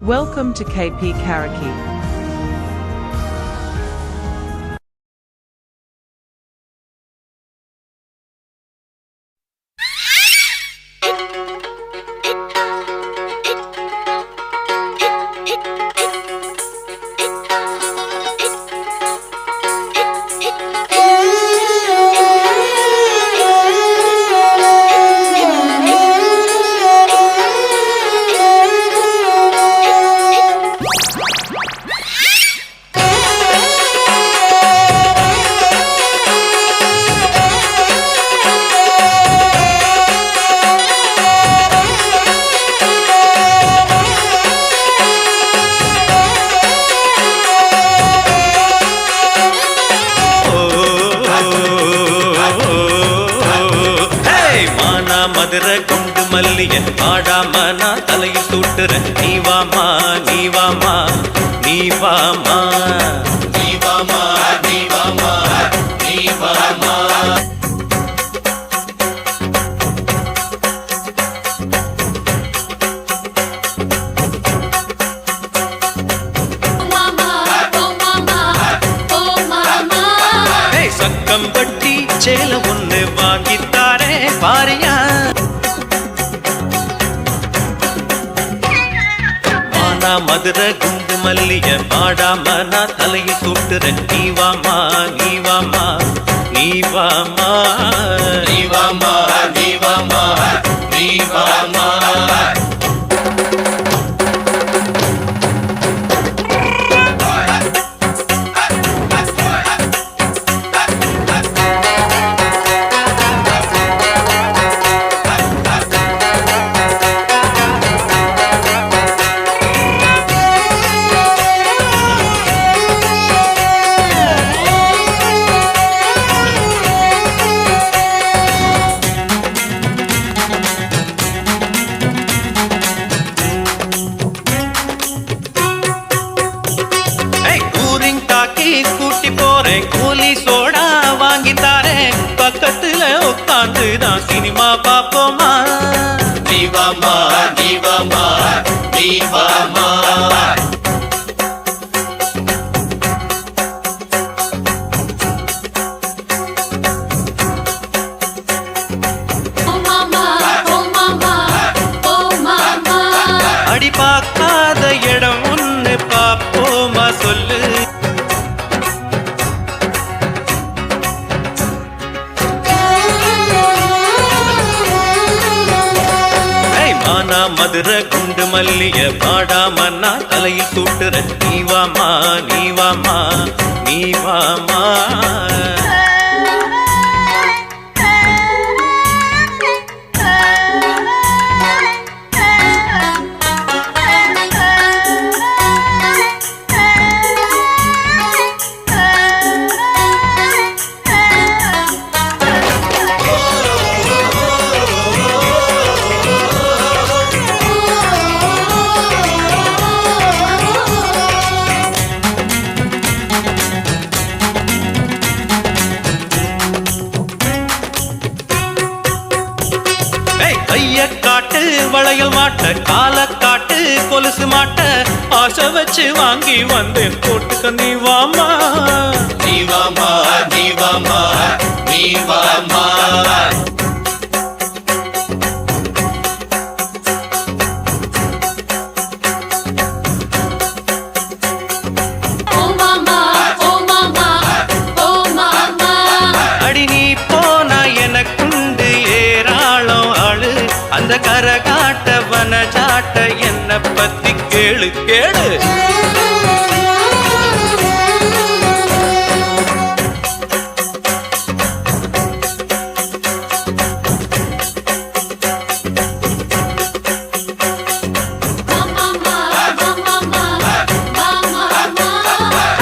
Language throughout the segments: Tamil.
Welcome to KP Karaoke. Madurai குண்டு மல்லிய ஆடாம நான் தலையில் சூட்டுறேன். நீ வாமா நீ வாமா நீ வாமா நீ வாமா நீ வாமா நீ வாமா. சக்கம் பட்டி சேல ஒண்ணு வாங்கித்தாரே பாரியா. மதுரை குண்டு மல்லிய பாடாம நான் தலையில் சூட்டுறேன். நீ வாமா நீ வாமா நீ வாமா நீ வாமா நீ வாமா நீ வாமா. கூட்டி போறேன் கூலி சோடா வாங்கி தாரேன். பக்கத்துல உட்காந்துதான் சினிமா பாப்போமா. நீ வாமா நீ வாமா நீ வாமா. அடி பார்க்காத இடம் ஒண்ணு பாப்போமா சொல்லு. மதுரை குண்டு மல்லிய பாடாம நான் தலையில் சூட்டுறேன். நீ வாமா நீ வாமா நீ வாமா. கைய காட்டு வளையல் மாட்ட கால காட்டு கொலுசு மாட்ட ஆசை வச்சு வாங்கி வந்தேன் போட்டுக்க. நீ வாமா நீ வாமா நீ வாமா நீ வாமா. அடி நீ போனா எனக்குண்டு ஏராளம் ஆளு. அந்த கரகாட்டவன சாட்ட என்ன பத்தி கேளு கேளு.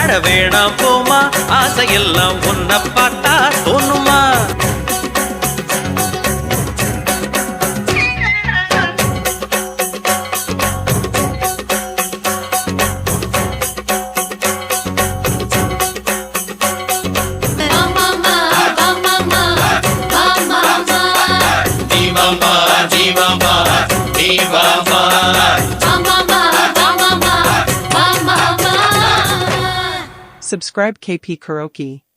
அட வேணாம் போமா ஆசையெல்லாம் உன்னை பார்த்தா தோணுமா. Subscribe KP Karaoke.